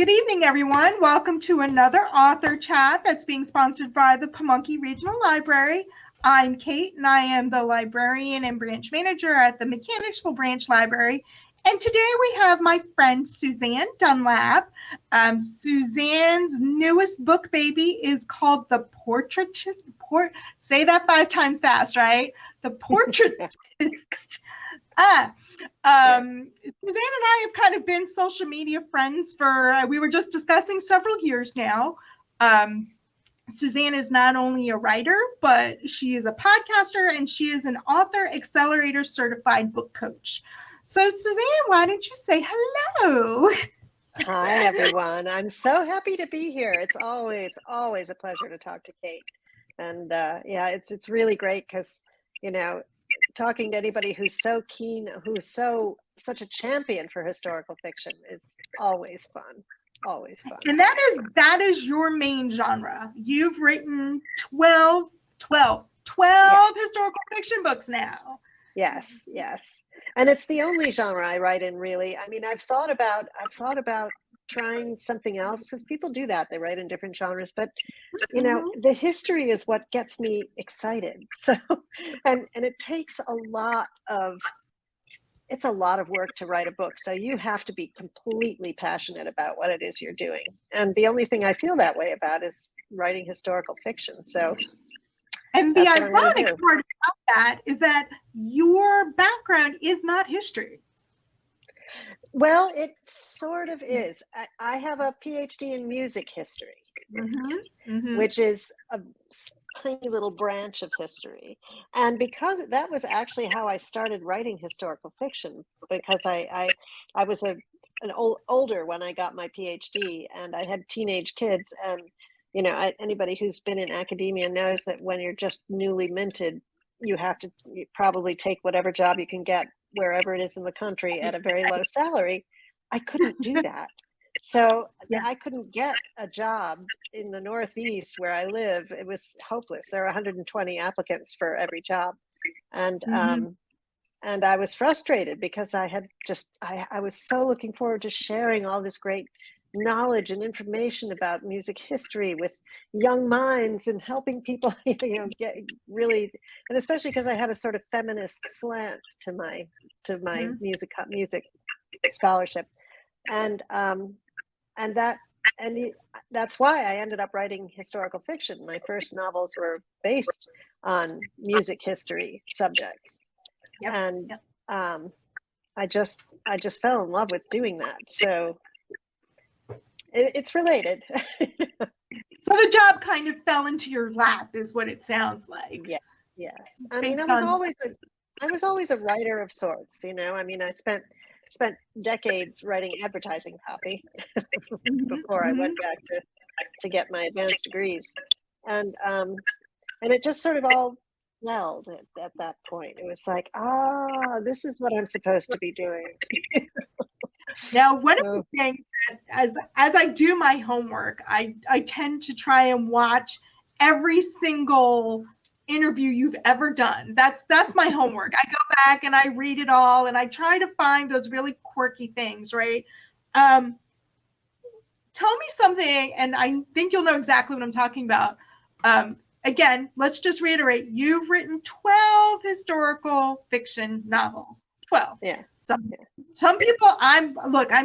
Good evening, everyone. Welcome to another author chat that's being sponsored by the Pamunkey Regional Library. I'm Kate, and I am the librarian and branch manager at the Mechanicsville Branch Library. And today we have my friend Susanne Dunlap. Suzanne's newest book baby is called The Portraitist. Say that 5 times fast, right? The Portraitist. Suzanne and I have kind of been social media friends for, we were just discussing, several years now. Suzanne is not only a writer, but she is a podcaster and she is an author accelerator certified book coach. So Suzanne, why don't you say hello? Hi, everyone. I'm so happy to be here. It's always a pleasure to talk to Kate. And yeah, it's really great because, you know, talking to anybody who's so keen, who's such a champion for historical fiction is always fun. Always fun. And that is your main genre. You've written 12 yes. Historical fiction books now. Yes. And it's the only genre I write in, really. I mean, I've thought about trying something else because people do that. They write in different genres, but you know, the history is what gets me excited. So, and it takes a lot of work to write a book. So you have to be completely passionate about what it is you're doing. And the only thing I feel that way about is writing historical fiction. So, and the ironic part about that is that your background is not history. Well, it sort of is. I have a PhD in music history, which is a tiny little branch of history. And because that was actually how I started writing historical fiction, because I was older when I got my PhD and I had teenage kids. And, you know, anybody who's been in academia knows that when you're just newly minted, you probably take whatever job you can get wherever it is in the country at a very low salary. I couldn't do that. So I couldn't get a job in the Northeast where I live. It was hopeless. There are 120 applicants for every job. And I was frustrated because I was so looking forward to sharing all this great knowledge and information about music history with young minds and helping people, you know, get really, and especially because I had a sort of feminist slant to my music scholarship, and that's why I ended up writing historical fiction. My first novels were based on music history subjects, and I just fell in love with doing that. So it's related. So the job kind of fell into your lap, is what it sounds like. Yes. I mean, I was always a writer of sorts. You know, I mean, I spent decades writing advertising copy before I went back to get my advanced degrees, and it just sort of all meld at that point. It was like, this is what I'm supposed to be doing. Now, one of the things as I do my homework, I tend to try and watch every single interview you've ever done. That's my homework. I go back and I read it all and I try to find those really quirky things, right? Tell me something, and I think you'll know exactly what I'm talking about. Again, let's just reiterate, you've written 12 historical fiction novels. 12. Yeah. Some people, I'm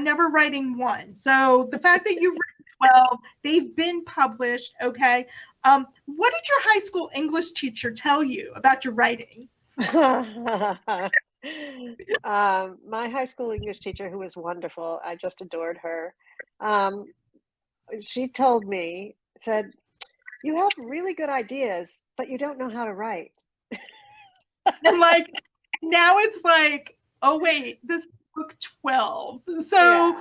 never writing one. So the fact that you've written 12, they've been published, okay? What did your high school English teacher tell you about your writing? My high school English teacher, who was wonderful, I just adored her. She told me, said, "You have really good ideas, but you don't know how to write." And like, now it's like, oh wait, this book 12. So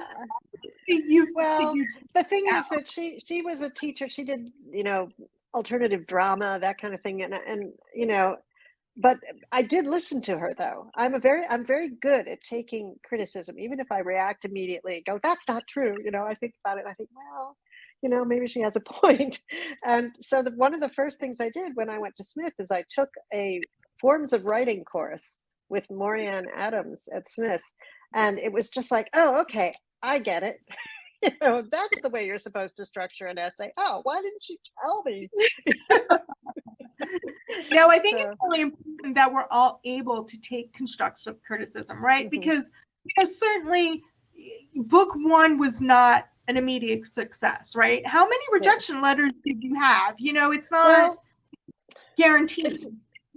the thing is that she was a teacher. She did, you know, alternative drama, that kind of thing, and you know, but I did listen to her though. I'm very good at taking criticism, even if I react immediately and go, "That's not true." You know, I think about it and I think, well, you know, maybe she has a point. And so one of the first things I did when I went to Smith is I took a forms of writing course with Maurianne Adams at Smith. And it was just like, oh, okay, I get it. That's the way you're supposed to structure an essay. Oh, why didn't she tell me? No, I think it's really important that we're all able to take constructive criticism, right? Because certainly book one was not an immediate success, right? How many rejection letters did you have? It's not guaranteed.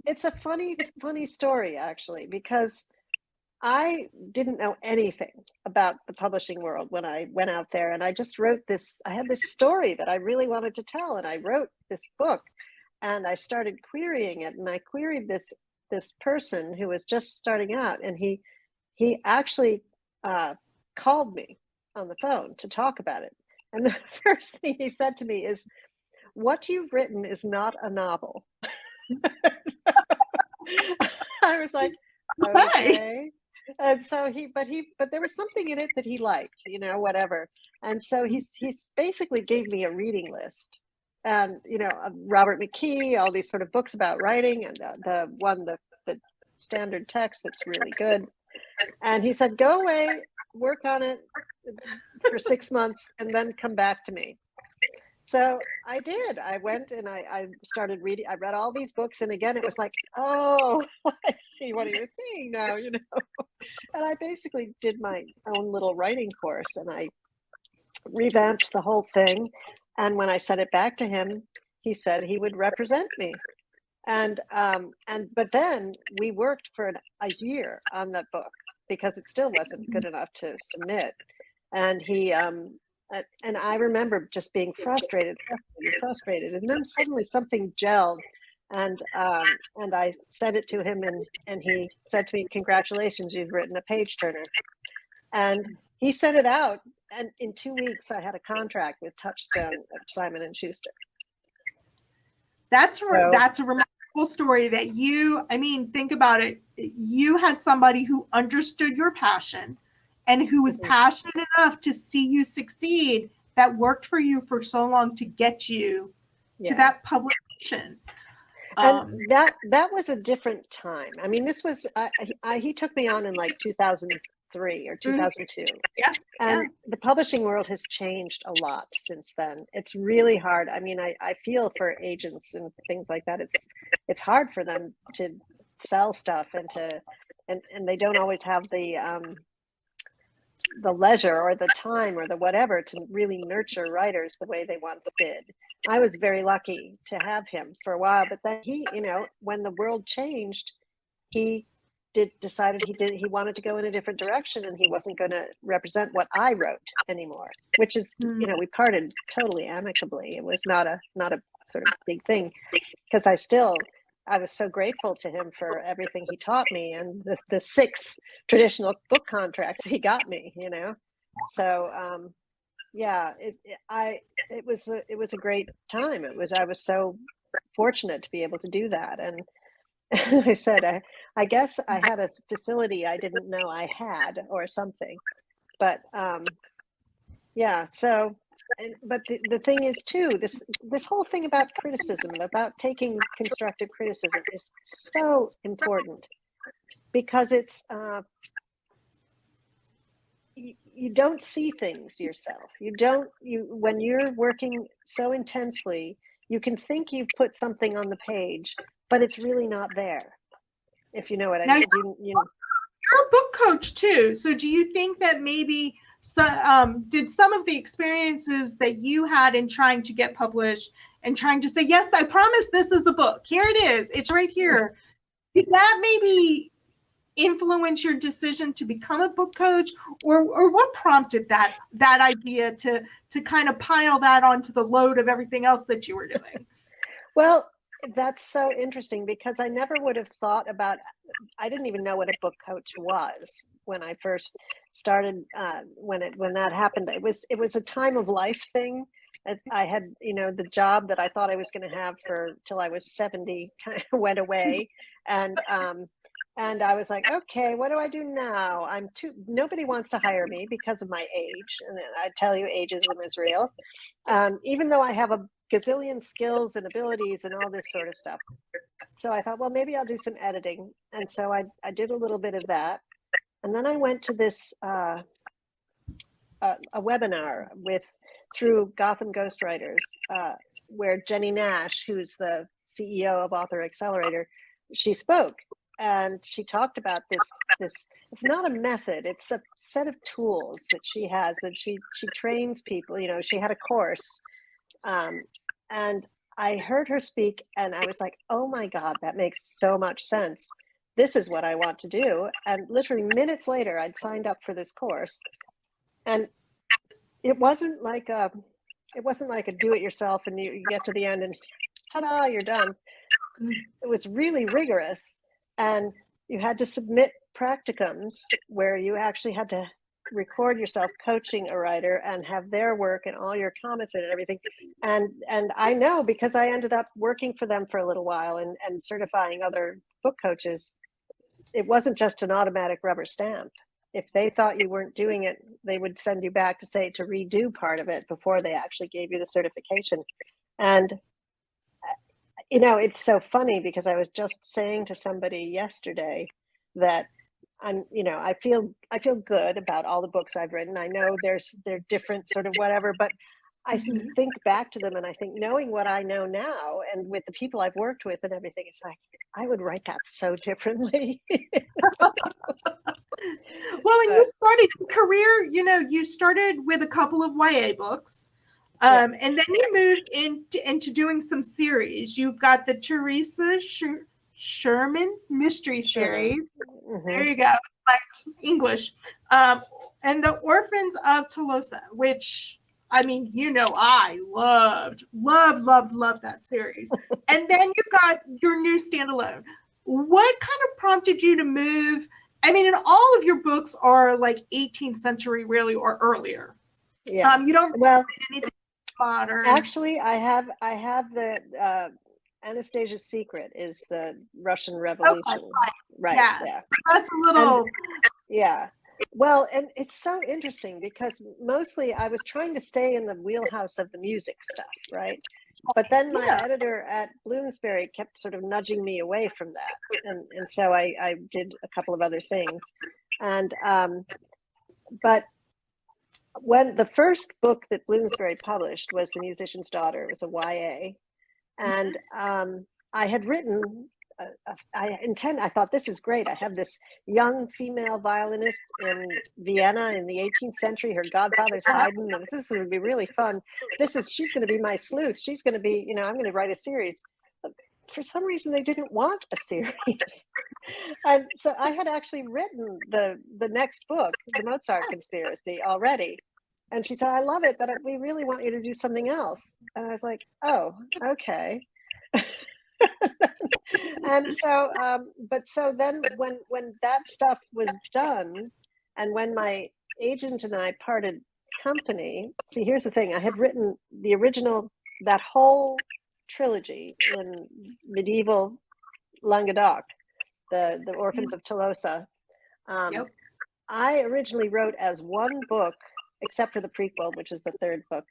It's a funny story, actually, because I didn't know anything about the publishing world when I went out there, and I just wrote this. I had this story that I really wanted to tell, and I wrote this book, and I started querying it, and I queried this person who was just starting out, and he actually called me on the phone to talk about it. And the first thing he said to me is, "What you've written is not a novel." I was like, okay. And so but there was something in it that he liked, whatever. And so he's basically gave me a reading list, and Robert McKee, all these sort of books about writing, and the standard text that's really good. And he said, go away, work on it for 6 months, and then come back to me. So I did. I went and I started reading. I read all these books, and again, it was like, oh, I see what he was saying now, And I basically did my own little writing course, and I revamped the whole thing. And when I sent it back to him, he said he would represent me. But then we worked for a year on that book because it still wasn't good enough to submit. And he and I remember just being frustrated, and then suddenly something gelled, and I sent it to him, and he said to me, "Congratulations, you've written a page turner." And he sent it out, and in 2 weeks I had a contract with Touchstone of Simon and Schuster. That's a remarkable story that think about it. You had somebody who understood your passion and who was passionate enough to see you succeed, that worked for you for so long to get you to that publication. And that was a different time. I mean, this was, he took me on in like 2003 or 2002. And the publishing world has changed a lot since then. It's really hard. I mean, I feel for agents and things like that. It's hard for them to sell stuff and they don't always have the leisure or the time or the whatever to really nurture writers the way they once did. I was very lucky to have him for a while, but then he, when the world changed, he decided he wanted to go in a different direction, and he wasn't going to represent what I wrote anymore, which is, we parted totally amicably. It was not a sort of big thing, because I was so grateful to him for everything he taught me, and the 6 traditional book contracts he got me, So, it was a great time. I was so fortunate to be able to do that. And I said, I guess I had a facility I didn't know I had, or something. But so. But the thing is too, this whole thing about criticism, about taking constructive criticism, is so important, because it's you don't see things yourself. When you're working so intensely, you can think you've put something on the page, but it's really not there, if you know what I mean. You're a book coach too, so do you think that maybe did some of the experiences that you had in trying to get published and trying to say, yes, I promise this is a book, here it is, it's right here, did that maybe influence your decision to become a book coach, or what prompted that idea to kind of pile that onto the load of everything else that you were doing? Well, that's so interesting, because I never would have thought about, I didn't even know what a book coach was when I first started. When that happened, it was a time of life thing. I had, the job that I thought I was going to have till I was 70 kind of went away, and I was like, okay, what do I do now? Nobody wants to hire me because of my age, and I tell you, ageism is real. Even though I have a gazillion skills and abilities and all this sort of stuff. So I thought, well, maybe I'll do some editing. And so I did a little bit of that. And then I went to this a webinar through Gotham Ghostwriters, where Jenny Nash, who's the CEO of Author Accelerator, she spoke, and she talked about this. It's not a method; it's a set of tools that she has, that she trains people. You know, she had a course, and I heard her speak, and I was like, "Oh my God, that makes so much sense. This is what I want to do." And literally minutes later, I'd signed up for this course, and it wasn't like a do-it-yourself, and you get to the end and ta-da, you're done. It was really rigorous, and you had to submit practicums where you actually had to record yourself coaching a writer and have their work and all your comments and everything. And I know, because I ended up working for them for a little while and certifying other book coaches, it wasn't just an automatic rubber stamp. If they thought you weren't doing it, they would send you back to redo part of it before they actually gave you the certification. And you know, it's so funny, because I was just saying to somebody yesterday that I feel good about all the books I've written. I know they're different sort of whatever, but I think back to them, and I think, knowing what I know now and with the people I've worked with and everything, it's like, I would write that so differently. Well, and you started your career, you started with a couple of YA books. And then you moved into doing some series. You've got the Teresa Sherman mystery series. There you go, like English. And the Orphans of Tolosa, which, I mean, I loved that series. And then you've got your new standalone. What kind of prompted you to move? I mean, and all of your books are like 18th century, really, or earlier. Yeah. You don't well anything modern. Actually, I have the Anastasia's Secret is the Russian Revolution. Okay, right. Yes. Yeah. That's a little. Yeah. Well, and it's so interesting, because mostly I was trying to stay in the wheelhouse of the music stuff, right? But then my editor at Bloomsbury kept sort of nudging me away from that, and so I did a couple of other things, and but when the first book that Bloomsbury published was The Musician's Daughter, it was a YA, and I had written. I thought, this is great. I have this young female violinist in Vienna in the 18th century. Her godfather's Haydn, and this is going to be really fun. She's going to be my sleuth. She's going to be, I'm going to write a series. But for some reason, they didn't want a series. And so I had actually written the next book, The Mozart Conspiracy, already. And she said, I love it, but we really want you to do something else. And I was like, oh, okay. And so, so then when that stuff was done, and when my agent and I parted company, see, here's the thing: I had written the original, that whole trilogy in medieval Languedoc, the Orphans of Tolosa. I originally wrote as one book, except for the prequel, which is the third book,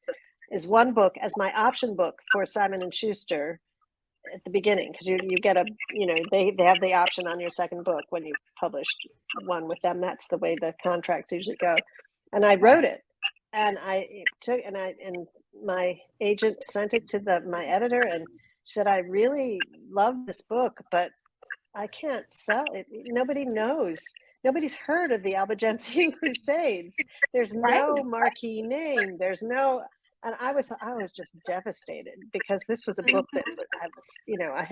is one book as my option book for Simon and Schuster at the beginning, because you get they have the option on your second book when you published one with them. That's the way the contracts usually go. And I wrote it, and my agent sent it to my editor, and she said, I really love this book, but I can't sell it. Nobody knows. Nobody's heard of the Albigensian Crusades. There's no marquee name. There's no. And I was just devastated, because this was a book that I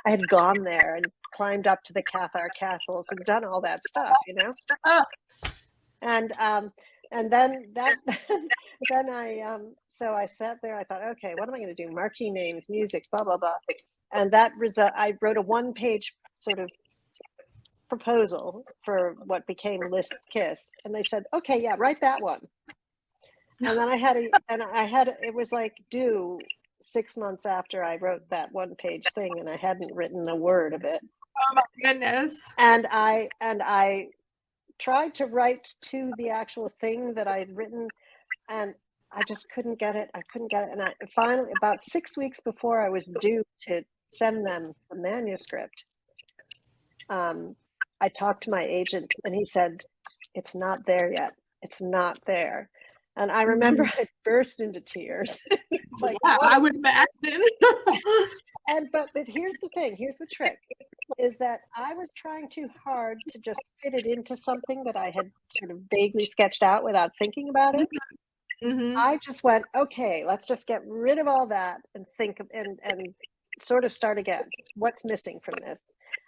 had gone there and climbed up to the Cathar castles and done all that stuff, and then I sat there. I thought, okay, what am I going to do? Marquee names, music, blah blah blah, and I wrote a one-page sort of proposal for what became Liszt's Kiss, and they said, okay, yeah, write that one. And then it was like due 6 months after I wrote that one-page thing, and I hadn't written a word of it. Oh my goodness. And I tried to write to the actual thing that I had written, and I just couldn't get it. And I finally, about 6 weeks before I was due to send them the manuscript, I talked to my agent, and he said, it's not there yet. It's not there. And I remember I burst into tears. It's like, yeah, I would imagine. but here's the thing, here's the trick, is that I was trying too hard to just fit it into something that I had sort of vaguely sketched out without thinking about it. I just went, okay, let's just get rid of all that and think of, and sort of start again. What's missing from this?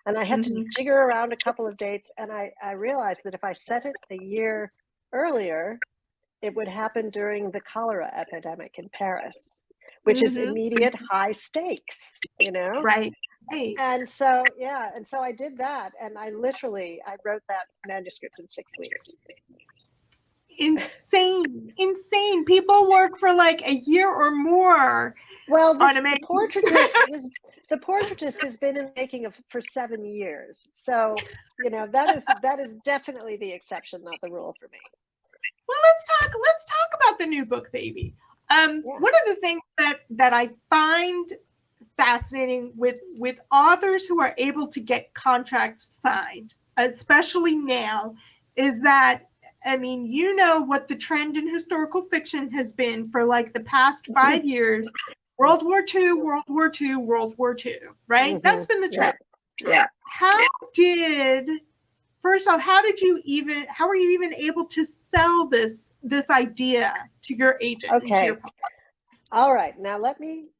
And I had to jigger around a couple of dates, and I realized that if I set it a year earlier, it would happen during the cholera epidemic in Paris, which is immediate high stakes, you know? Right. And so, I did that, and I wrote that manuscript in 6 weeks. Insane. People work for like a year or more. Well, the Portraitist has been in the making for 7 years. So, you know, that is definitely the exception, not the rule for me. Well, let's talk about the new book, baby. One of the things that I find fascinating with authors who are able to get contracts signed, especially now, is that, I mean, you know what the trend in historical fiction has been for like the past 5 years. World War II, World War II, World War II, right? That's been the trend. Yeah. First off, how were you even able to sell this idea to your agent? Okay. To your publisher? All right. Now let me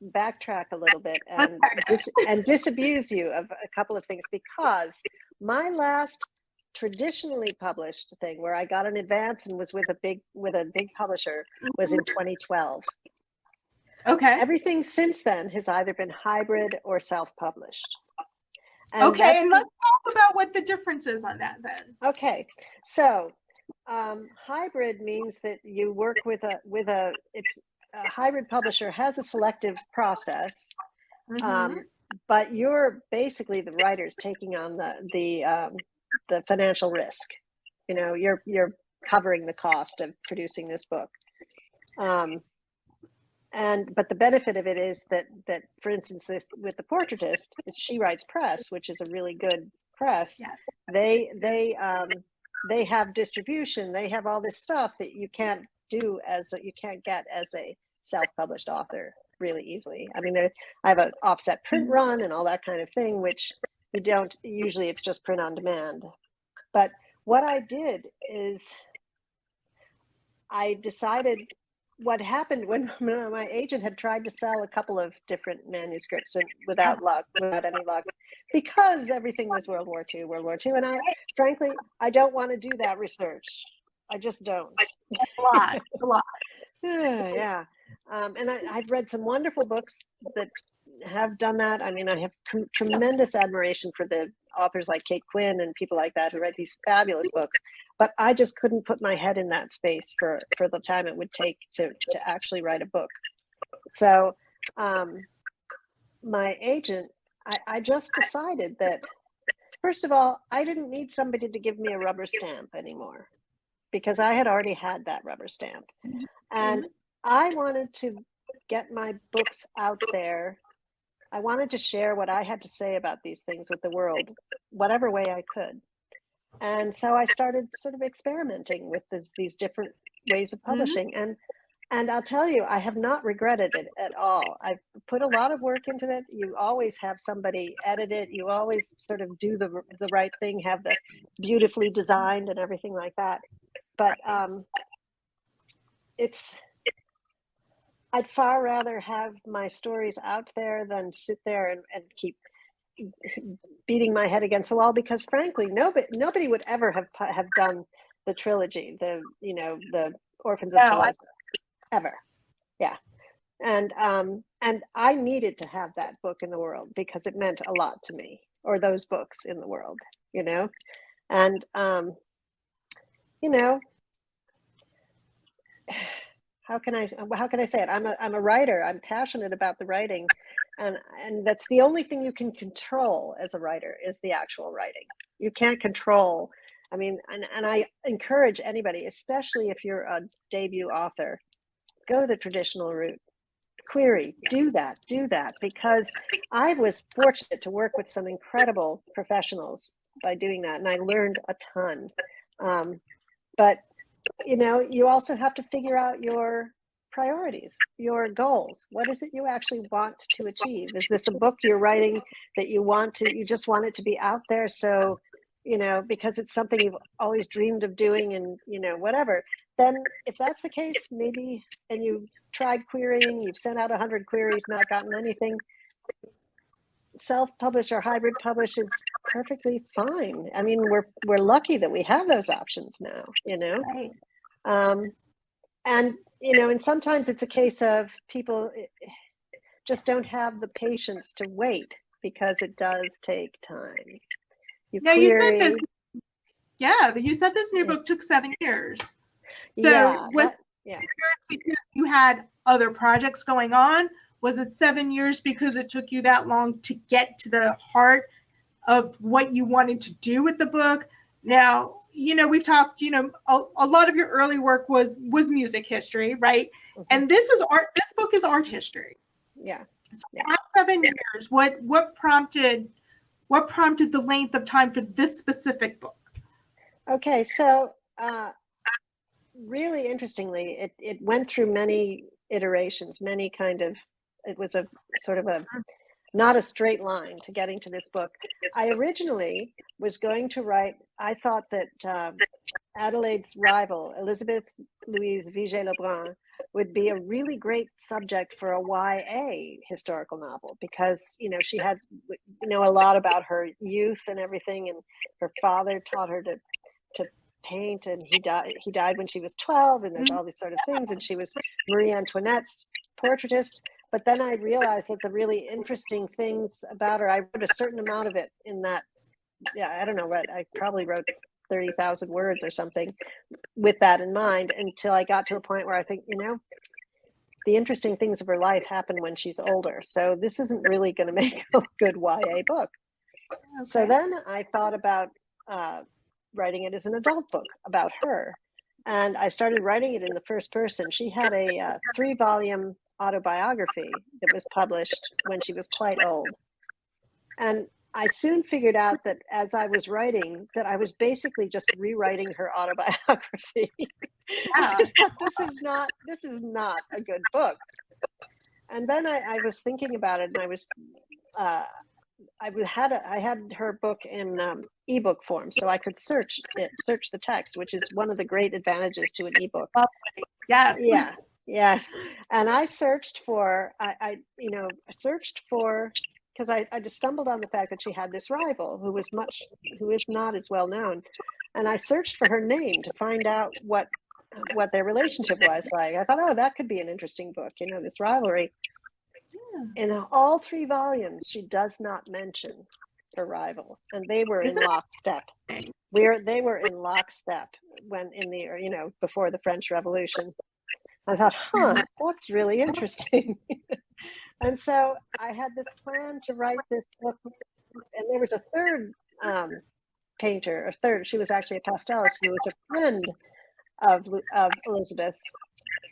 backtrack a little bit and disabuse you of a couple of things, because my last traditionally published thing where I got an advance and was with a big publisher was in 2012. Okay. Everything since then has either been hybrid or self-published. And let's talk about what the difference is on that then. Okay, so hybrid means that you work with a hybrid publisher has a selective process, but you're basically the writers taking on the financial risk. You know, you're covering the cost of producing this book. But the benefit of it is that for instance, with the Portraitist, She Writes Press, which is a really good press. Yes. They have distribution. They have all this stuff that you can't get as a self-published author really easily. I mean, I have an offset print run and all that kind of thing, which you don't usually. It's just print on demand. But what I did is I decided. What happened when my agent had tried to sell a couple of different manuscripts and without any luck, because everything was World War II, and frankly, I don't want to do that research. I just don't. A lot. Yeah. And I've read some wonderful books that have done that. I mean, I have tremendous admiration for the authors like Kate Quinn and people like that who write these fabulous books. But I just couldn't put my head in that space for the time it would take to actually write a book. So my agent, I just decided that, first of all, I didn't need somebody to give me a rubber stamp anymore, because I had already had that rubber stamp. And I wanted to get my books out there. I wanted to share what I had to say about these things with the world, whatever way I could. And so I started sort of experimenting with these different ways of publishing. And I'll tell you, I have not regretted it at all. I've put a lot of work into it. You always have somebody edit it. You always sort of do the right thing, have the beautifully designed and everything like that. But I'd far rather have my stories out there than sit there and keep beating my head against the wall, because frankly, nobody would ever have done the trilogy, the Orphans of Tolosa, ever. Yeah. And I needed to have that book in the world because it meant a lot to me, or those books in the world, and how can I say it? I'm a writer. I'm passionate about the writing, and that's the only thing you can control as a writer is the actual writing. You can't control. I mean, and I encourage anybody, especially if you're a debut author, go the traditional route. Query, do that, because I was fortunate to work with some incredible professionals by doing that, and I learned a ton. But you also have to figure out your priorities, your goals. What is it you actually want to achieve? Is this a book you're writing that you just want it to be out there? So, because it's something you've always dreamed of doing and, whatever, then if that's the case, maybe, and you've tried querying, you've sent out 100 queries, not gotten anything, self-publish or hybrid publish is perfectly fine. I mean, we're lucky that we have those options now, Right. And, and sometimes it's a case of people just don't have the patience to wait because it does take time. Now you said this, you said this new book took 7 years. So because you had other projects going on? Was it 7 years because it took you that long to get to the heart of what you wanted to do with the book? Now, we've talked, a lot of your early work was music history, right? Mm-hmm. And this is art. This book is art history. Yeah. So after 7 years, what prompted the length of time for this specific book? Okay, so really interestingly, it went through many iterations, it was a sort of not a straight line to getting to this book. I originally was going to write, I thought that Adelaide's rival, Elizabeth Louise Vigée-Lebrun, would be a really great subject for a YA historical novel because, she had, a lot about her youth and everything, and her father taught her to paint, and he died when she was 12, and there's all these sort of things, and she was Marie Antoinette's portraitist. But then I realized that the really interesting things about her, I wrote a certain amount of it in that, I don't know what, I probably wrote 30,000 words or something with that in mind, until I got to a point where I think, the interesting things of her life happen when she's older. So this isn't really going to make a good YA book. Okay. So then I thought about writing it as an adult book about her. And I started writing it in the first person. She had a 3-volume autobiography that was published when she was quite old. And I soon figured out that as I was writing, that I was basically just rewriting her autobiography. Yeah. This is not a good book. And then I was thinking about it, and I had her book in ebook form, so I could search the text, which is one of the great advantages to an ebook. Yes. Yeah. Yes. And I searched for, because I just stumbled on the fact that she had this rival who is not as well known. And I searched for her name to find out what their relationship was like. I thought, that could be an interesting book, this rivalry. Yeah. In all 3 volumes, she does not mention her rival, and they were in lockstep. They were in lockstep when before the French Revolution. I thought, that's really interesting. And so I had this plan to write this book, and there was a third painter, she was actually a pastelist, who was a friend of Elizabeth's,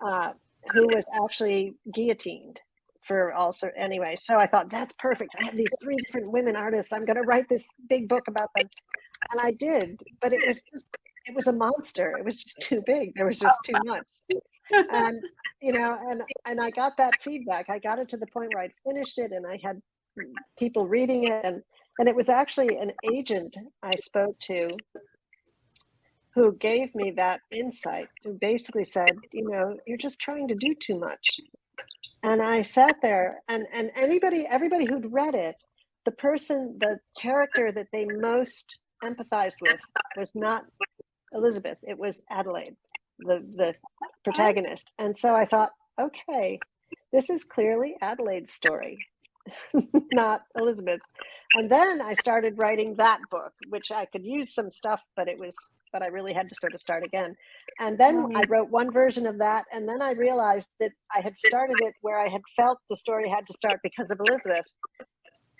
who was actually guillotined for anyway. So I thought, that's perfect. I have these 3 different women artists. I'm going to write this big book about them. And I did, but it was a monster. It was just too big. There was just too much. And and I got that feedback. I got it to the point where I'd finished it, and I had people reading it, and it was actually an agent I spoke to who gave me that insight, who basically said, you're just trying to do too much. And I sat there, and everybody who'd read it, the character that they most empathized with was not Elizabeth, it was Adelaide, the protagonist. And so I thought, okay, this is clearly Adelaide's story, not Elizabeth's. And then I started writing that book, which I could use some stuff, but I really had to sort of start again. And then I wrote one version of that, and then I realized that I had started it where I had felt the story had to start because of Elizabeth.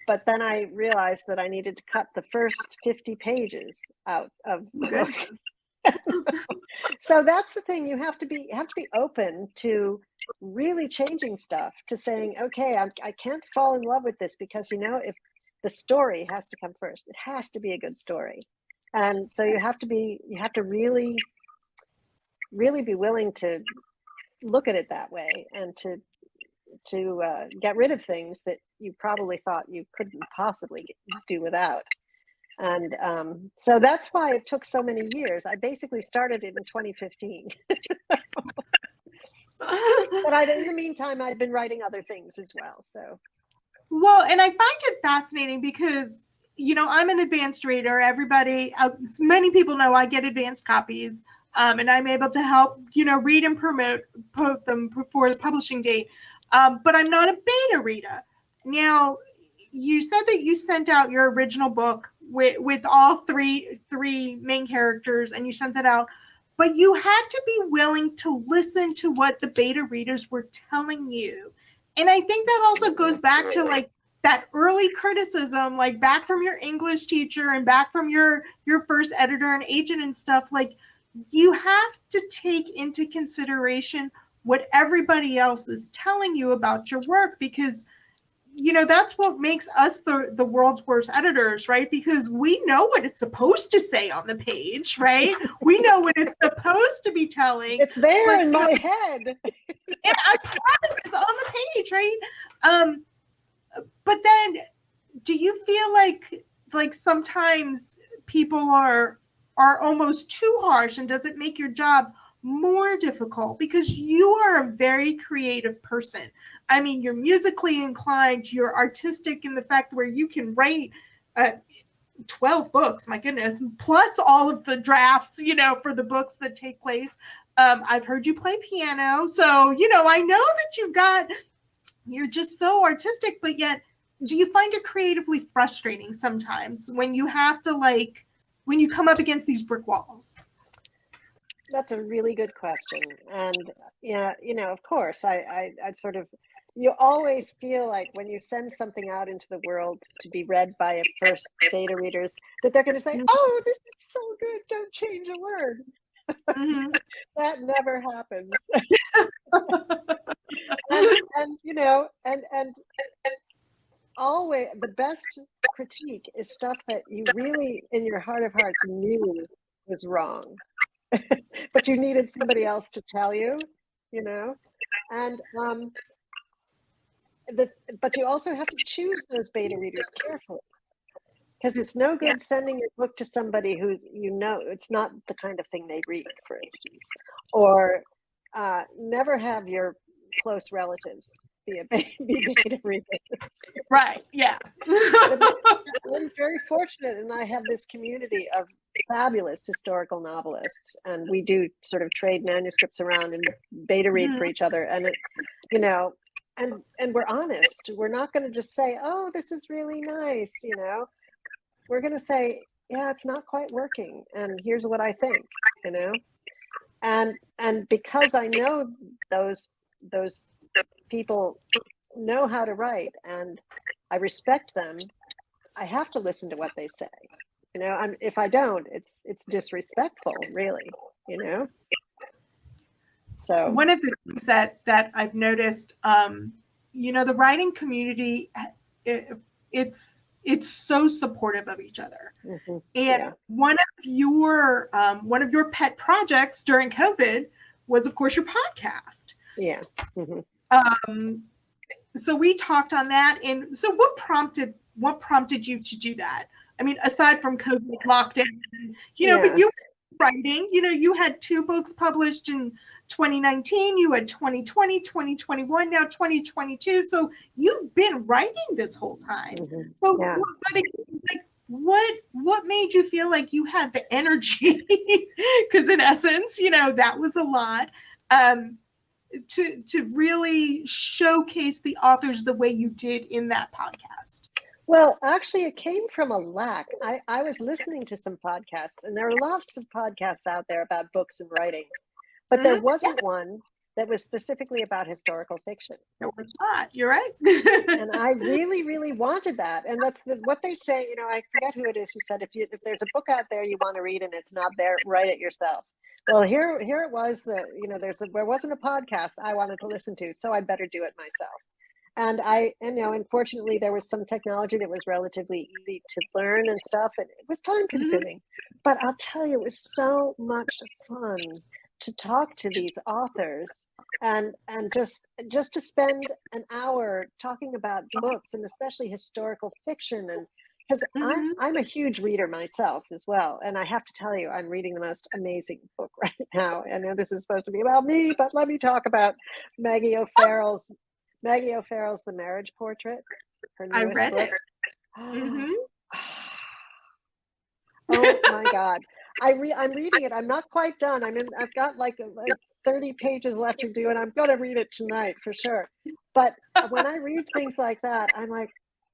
But then I realized that I needed to cut the first 50 pages out of the book. So that's the thing. You have to be open to really changing stuff, to saying, okay, I can't fall in love with this because, if the story has to come first, it has to be a good story. And so you have to really really be willing to look at it that way and to get rid of things that you probably thought you couldn't possibly do without. And so that's why it took so many years. I basically started it in 2015. But in the meantime, I've been writing other things as well. So, well, and I find it fascinating because, I'm an advanced reader. Everybody, many people know I get advanced copies, and I'm able to help, read and promote them before the publishing date. But I'm not a beta reader. Now, you said that you sent out your original book with all three main characters, and you sent that out. But you had to be willing to listen to what the beta readers were telling you. And I think that also goes back to like that early criticism, like back from your English teacher and back from your first editor and agent and stuff. Like, you have to take into consideration what everybody else is telling you about your work, because that's what makes us the world's worst editors, right? Because we know what it's supposed to say on the page, right? We know what it's supposed to be telling. It's there in my head. Yeah, I promise it's on the page, right? But then, do you feel like sometimes people are almost too harsh, and does it make your job more difficult? Because you are a very creative person. I mean, you're musically inclined, you're artistic in the fact where you can write 12 books, my goodness, plus all of the drafts, for the books that take place. I've heard you play piano. So, I know that you're just so artistic, but yet, do you find it creatively frustrating sometimes when you have to when you come up against these brick walls? That's a really good question. And yeah, of course, I sort of, you always feel like when you send something out into the world to be read by a first beta readers, that they're going to say, "Oh, this is so good, don't change a word." Mm-hmm. That never happens. and always the best critique is stuff that you really, in your heart of hearts, knew was wrong. But you needed somebody else to tell you, and but you also have to choose those beta readers carefully, because it's no good sending your book to somebody who it's not the kind of thing they read, for instance, or never have your close relatives be beta readers. Right. Yeah. I'm very fortunate, and I have this community of fabulous historical novelists, and we do sort of trade manuscripts around and beta read for each other, and and we're honest. We're not going to just say, "Oh, this is really nice," We're going to say, "Yeah, it's not quite working, and here's what I think," and because I know those people know how to write, and I respect them, I have to listen to what they say. If I don't, it's disrespectful, really. So one of the things that I've noticed, the writing community, it's so supportive of each other. Mm-hmm. And one of your pet projects during COVID was, of course, your podcast. Yeah. Mm-hmm. So we talked on that, and so what prompted you to do that? I mean, aside from COVID lockdown, but you were writing, you had 2 books published in 2019, you had 2020, 2021, now 2022. So you've been writing this whole time. Mm-hmm. So what made you feel like you had the energy? Because in essence, that was a lot. To really showcase the authors the way you did in that podcast? Well, actually, it came from a lack. I was listening to some podcasts, and there are lots of podcasts out there about books and writing, but there wasn't one that was specifically about historical fiction. There was not. You're right. And I really, really wanted that. And that's what they say. I forget who it is who said, if there's a book out there you want to read and it's not there, write it yourself. Well, here it was that, there wasn't a podcast I wanted to listen to, so I'd better do it myself. And unfortunately, there was some technology that was relatively easy to learn and stuff, and it was time consuming. But I'll tell you, it was so much fun to talk to these authors and just to spend an hour talking about books, and especially historical fiction. And because I'm a huge reader myself as well, and I have to tell you, I'm reading the most amazing book right now. I know this is supposed to be about me, but let me talk about Maggie O'Farrell's The Marriage Portrait, her newest book. I read it. Oh my God. I'm reading it. I'm not quite done. I've got like 30 pages left to do, and I'm going to read it tonight for sure. But when I read things like that, I'm like,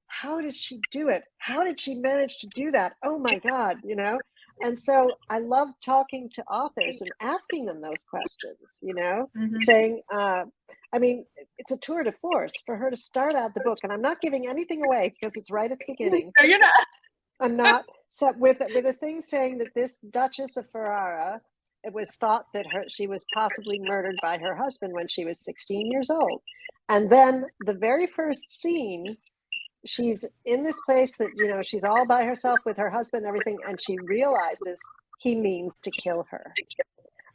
how did she do it? How did she manage to do that? Oh my God, you know? And so I love talking to authors and asking them those questions, you know, saying, I mean, it's a tour de force for her to start out the book. And I'm not giving anything away because it's right at the beginning. No, you're not. I'm not. So with a thing saying that this Duchess of Ferrara, it was thought that she was possibly murdered by her husband when she was 16 years old. And then the very first scene, she's in this place that, you know, she's all by herself with her husband and everything, and she realizes he means to kill her.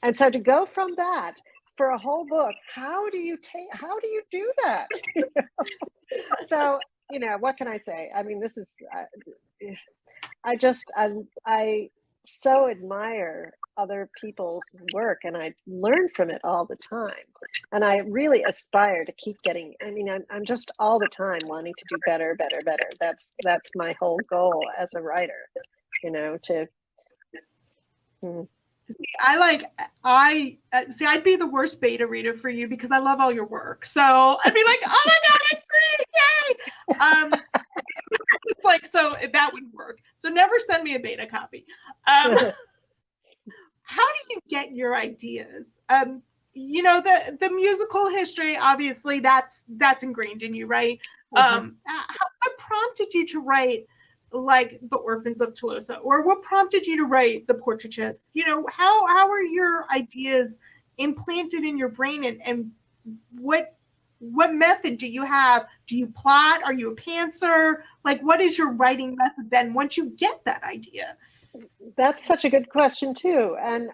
And so to go from that for a whole book, how do you do that? So, you know, what can I say? I mean, this is, I so admire other people's work, and I learn from it all the time. And I really aspire to keep getting, I mean, I'm just all the time wanting to do better. That's my whole goal as a writer, you know, to. See, I'd be the worst beta reader for you because I love all your work. So I'd be like, oh my God, it's great, yay! It's like, so that would work. So never send me a beta copy. How do you get your ideas? You know, the musical history, obviously that's ingrained in you, right? What prompted you to write like The Orphans of Tolosa, or what prompted you to write The Portraitist? You know, how are your ideas implanted in your brain, and what method do you have? Do you plot? Are you a pantser? Like, what is your writing method then once you get that idea? That's such a good question too. And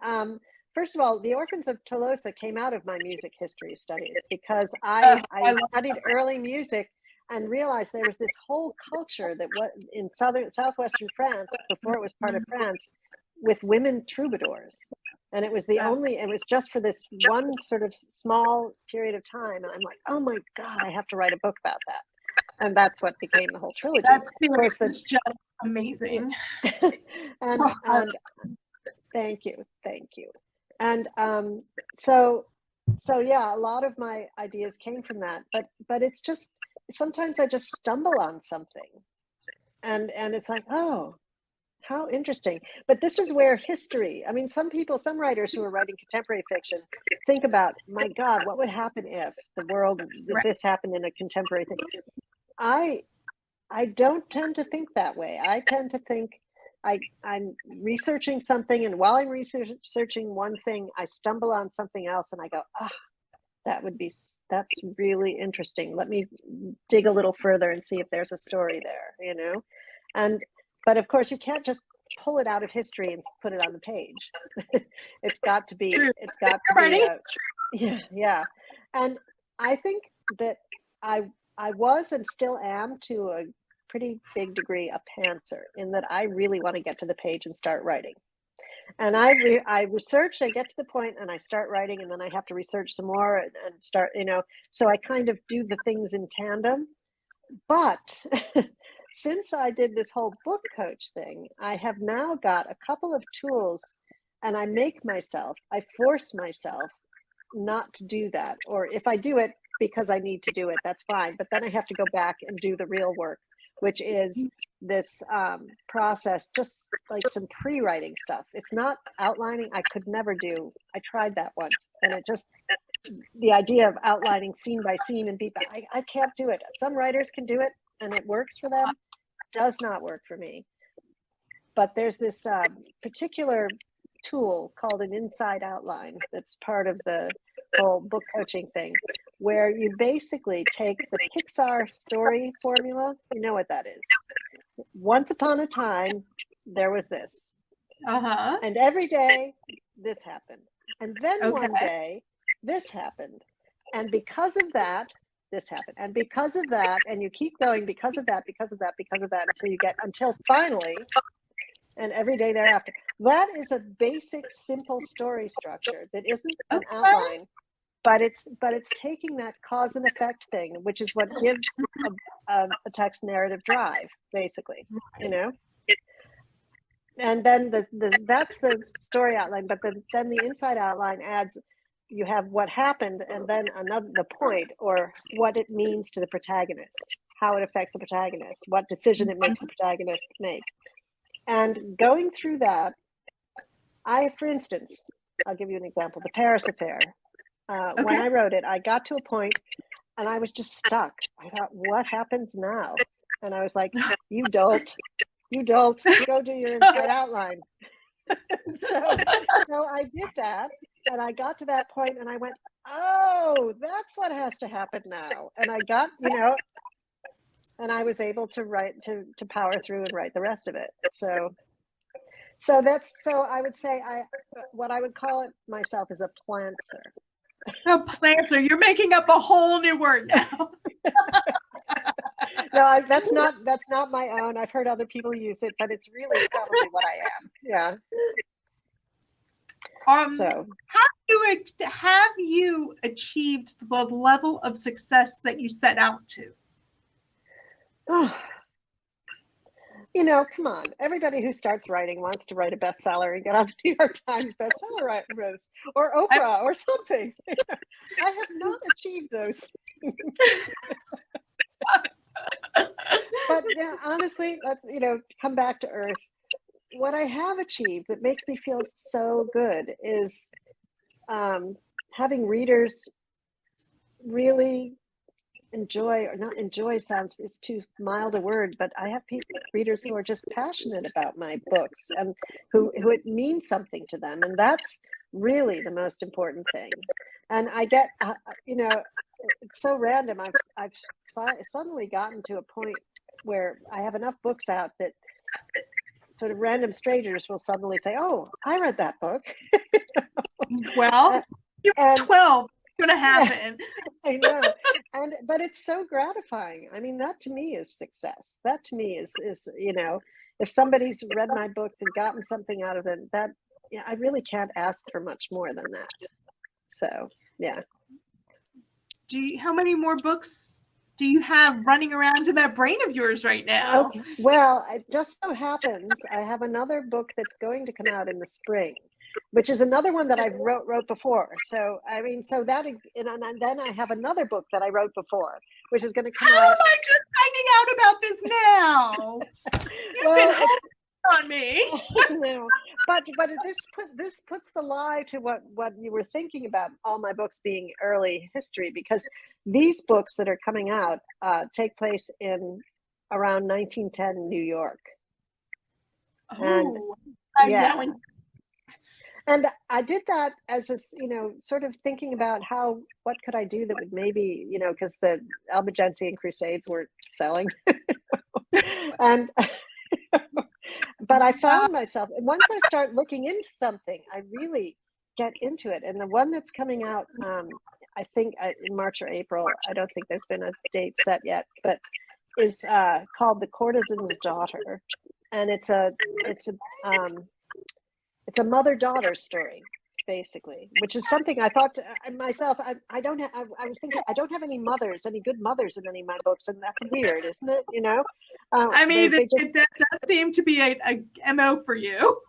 first of all, The Orphans of Tolosa came out of my music history studies because I studied early music and realized there was this whole culture that was in southwestern France before it was part of France, with women troubadours. And it was it was just for this one sort of small period of time. And I'm like, oh my God, I have to write a book about that. And that's what became the whole trilogy. That's just amazing. and thank you. And so yeah, a lot of my ideas came from that. But it's just, sometimes I just stumble on something, and it's like, oh, how interesting. But this is where history, I mean, some writers who are writing contemporary fiction think about, my God, what would happen if this happened in a contemporary thing? I don't tend to think that way. I tend to think I'm researching something, and while I'm researching one thing, I stumble on something else, and I go, that's really interesting. Let me dig a little further and see if there's a story there, you know? But of course, you can't just pull it out of history and put it on the page. It's got to be, yeah. And I think that I was and still am, to a pretty big degree, a pantser, in that I really want to get to the page and start writing. And I research, I get to the point and I start writing, and then I have to research some more and start, you know, so I kind of do the things in tandem. But since I did this whole book coach thing, I have now got a couple of tools, and I force myself not to do that. Or if I do it because I need to do it, that's fine. But then I have to go back and do the real work, which is this process, just like some pre-writing stuff. It's not outlining. I could never do. I tried that once, and the idea of outlining scene by scene and beat by, I can't do it. Some writers can do it, and it works for them. Does not work for me. But there's this particular tool called an inside outline that's part of the whole book coaching thing, where you basically take the Pixar story formula. You know what that is. Once upon a time, there was this. And every day, this happened. And then Okay. one day, this happened. And because of that, this happened. And because of that, and you keep going because of that, because of that, because of that, until finally, and every day thereafter. That is a basic, simple story structure that isn't an outline, but it's taking that cause and effect thing, which is what gives a text narrative drive, basically, you know. And then that's the story outline, but then the inside outline adds, you have what happened, and then the point, or what it means to the protagonist, how it affects the protagonist, what decision it makes the protagonist make. And going through that, for instance, I'll give you an example, the Paris affair. When I wrote it, I got to a point and I was just stuck. I thought, what happens now? And I was like, you dolt, go do your inside outline. So I did that, and I got to that point and I went, oh, that's what has to happen now. And I got, and I was able to write, to power through and write the rest of it. So I would say what I would call it myself is a plantser. A plantser. You're making up a whole new word now. No, that's not my own. I've heard other people use it, but it's really probably what I am. Yeah. So have you achieved the level of success that you set out to? Come on. Everybody who starts writing wants to write a bestseller and get on the New York Times bestseller list, or Oprah, or something. I have not achieved those things. But yeah, honestly, let's come back to earth. What I have achieved that makes me feel so good is having readers really enjoy, or not enjoy sounds, is too mild a word, but I have readers who are just passionate about my books and who it means something to them, and that's really the most important thing. And I get it's so random. I've suddenly gotten to a point where I have enough books out that sort of random strangers will suddenly say, oh, I read that book. Well, you're 12. It's gonna happen. I know. But it's so gratifying. I mean, that to me is success. That to me is if somebody's read my books and gotten something out of it, that I really can't ask for much more than that. So yeah. How many more books do you have running around in that brain of yours right now? Okay. Well, it just so happens I have another book that's going to come out in the spring, which is another one that I've wrote before. So and then I have another book that I wrote before, which is going to come out. How am I just finding out about this now? You've been holding on me. No, but this puts the lie to what you were thinking about all my books being early history, because these books that are coming out take place in around 1910 New York. Oh, And I did that as a, sort of thinking about what could I do that would maybe, because the Albigensian Crusades weren't selling. And but I found myself, once I start looking into something, I really get into it. And the one that's coming out, I think in March or April, I don't think there's been a date set yet, but is called The Courtesan's Daughter. And it's a mother-daughter story, basically, which is something I thought to myself, I was thinking, I don't have any good mothers in any of my books, and that's weird, isn't it? I mean, that does seem to be a MO for you.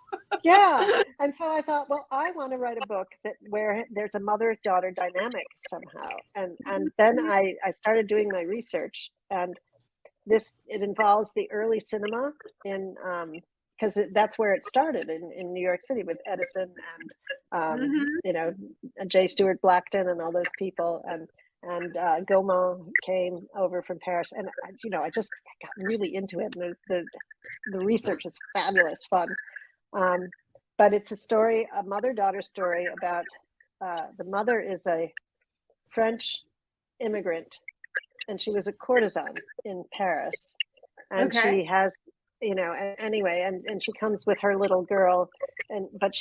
Yeah. And so I thought, well, I want to write a book where there's a mother-daughter dynamic somehow. And then I started doing my research, and it involves the early cinema in because that's where it started in New York City with Edison and J. Stewart Blackton and all those people, and Gaumont came over from Paris, and I just got really into it, and the research was fabulous fun. But it's a mother-daughter story about the mother is a French immigrant, and she was a courtesan in Paris, and she has anyway, and she comes with her little girl, but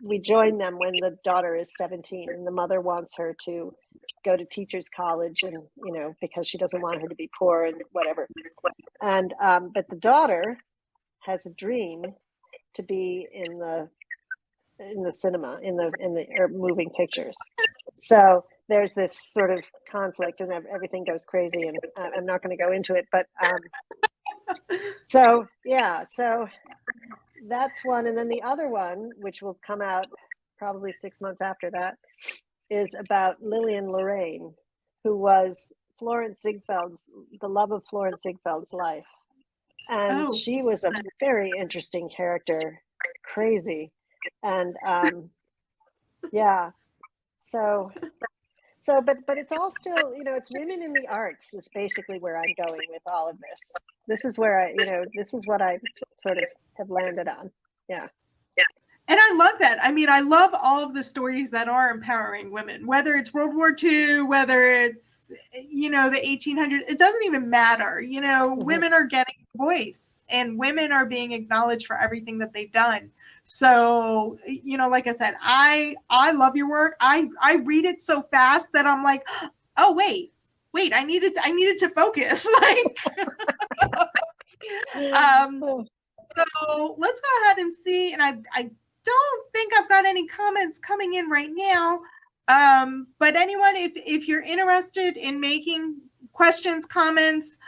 we join them when the daughter is 17, and the mother wants her to go to teachers college, and because she doesn't want her to be poor and whatever. And but the daughter has a dream to be in the cinema, in the or moving pictures. So there's this sort of conflict, and everything goes crazy, and I'm not going to go into it, but so that's one. And then the other one, which will come out probably 6 months after that, is about Lillian Lorraine, who was the love of Florence Ziegfeld's life. And she was a very interesting character, crazy. And but it's all still, it's women in the arts is basically where I'm going with all of this. This is where this is what I sort of have landed on. Yeah. And I love that. I mean, I love all of the stories that are empowering women, whether it's World War II, whether it's, the 1800s, it doesn't even matter. Women are getting a voice, and women are being acknowledged for everything that they've done. So, like I said, I love your work. I read it so fast that I'm like, oh, wait, I needed to focus. So let's go ahead and see. And I don't think I've got any comments coming in right now. But anyone, if you're interested in making questions, comments,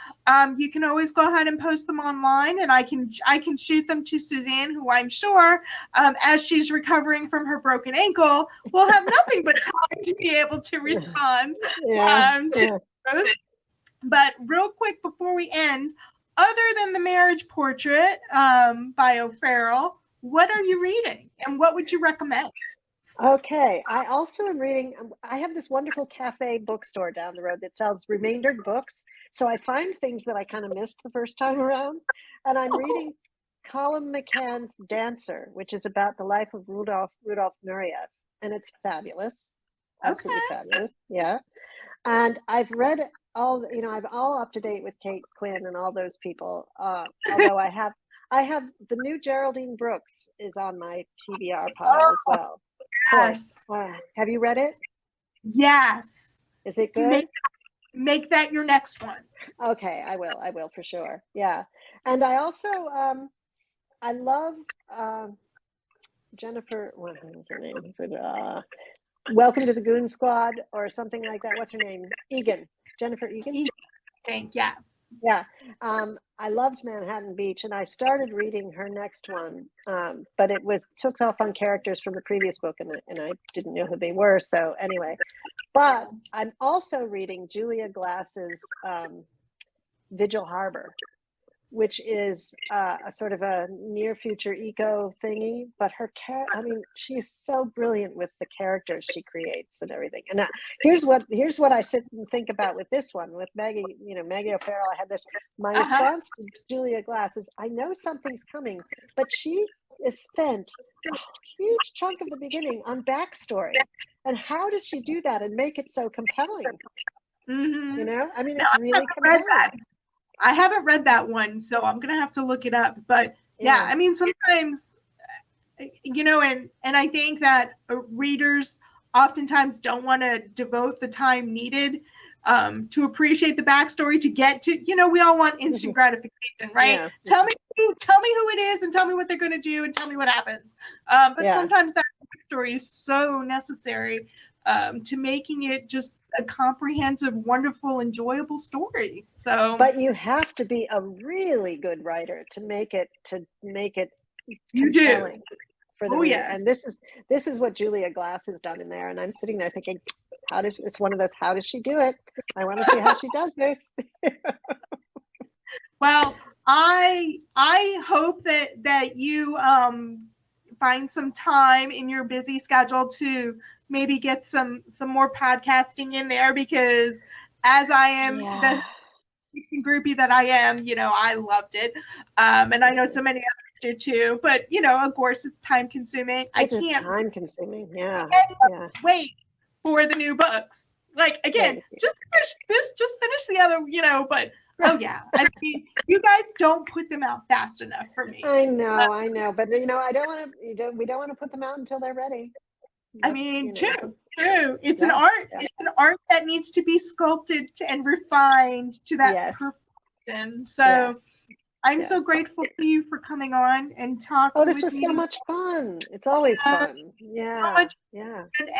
you can always go ahead and post them online, and I can shoot them to Susanne, who I'm sure, as she's recovering from her broken ankle, will have nothing but time to be able to respond to those. But real quick before we end, other than The Marriage Portrait by O'Farrell, what are you reading, and what would you recommend? Okay, I also am reading, I have this wonderful cafe bookstore down the road that sells remaindered books. So I find things that I kind of missed the first time around. And I'm reading Colum McCann's Dancer, which is about the life of Rudolf Nureyev. And it's fabulous. Absolutely fabulous. Yeah. And I've read I'm all up to date with Kate Quinn and all those people. Although I have the new Geraldine Brooks is on my TBR pile as well. Yes. Have you read it? Yes. Is it good? Make that your next one. Okay, I will for sure. Yeah. And I also I love Jennifer, what is her name? Welcome to the Goon Squad or something like that. What's her name? Egan. Jennifer Egan? Yeah. Yeah. I loved Manhattan Beach, and I started reading her next one, but it took off on characters from the previous book, and I didn't know who they were. So anyway, but I'm also reading Julia Glass's Vigil Harbor, which is a sort of a near future eco thingy, but she's so brilliant with the characters she creates and everything. And here's what I sit and think about with this one, with Maggie O'Farrell. I had this, my response to Julia Glass is, I know something's coming, but she has spent a huge chunk of the beginning on backstory. And how does she do that and make it so compelling? Mm-hmm. It's really compelling. I haven't read that one, so I'm going to have to look it up. But yeah, sometimes, and I think that readers oftentimes don't want to devote the time needed to appreciate the backstory to get to, we all want instant gratification, right? Yeah. Tell me who it is, and tell me what they're going to do, and tell me what happens. But sometimes that backstory is so necessary to making it just a comprehensive, wonderful, enjoyable story. So, but you have to be a really good writer to make it you do for the reader. Yes. And this is what Julia Glass has done in there, and I'm sitting there thinking, it's one of those, how does she do it? I want to see how she does this. Well, I hope that you find some time in your busy schedule to maybe get some more podcasting in there, because as I am the groupie that I am, I loved it. And I know so many others do too, but of course it's time consuming. It's time consuming. Yeah. Wait for the new books. Like, again, just finish the other, but Oh yeah. I mean, you guys don't put them out fast enough for me. I know, but I don't want to. We don't want to put them out until they're ready. I mean, true. It's an Yeah, art. yeah. It's an art that needs to be sculpted and refined to that Yes. perfection. So Yes. I'm so grateful to you for coming on and talking. Oh, this with was me. so much fun. It's always fun. Yeah. So much Yeah. fun. And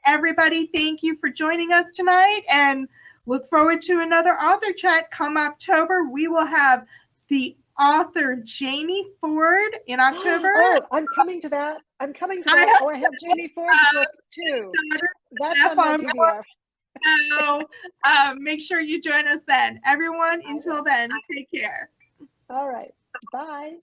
everybody, thank you for joining us tonight, and look forward to another author chat come October. We will have the author Jamie Ford in October. Oh, I'm coming to that. I'm coming to that. Oh, I have Jamie Ford's book too. That's on my TBR. So make sure you join us then. Everyone, until then, take care. All right. Bye.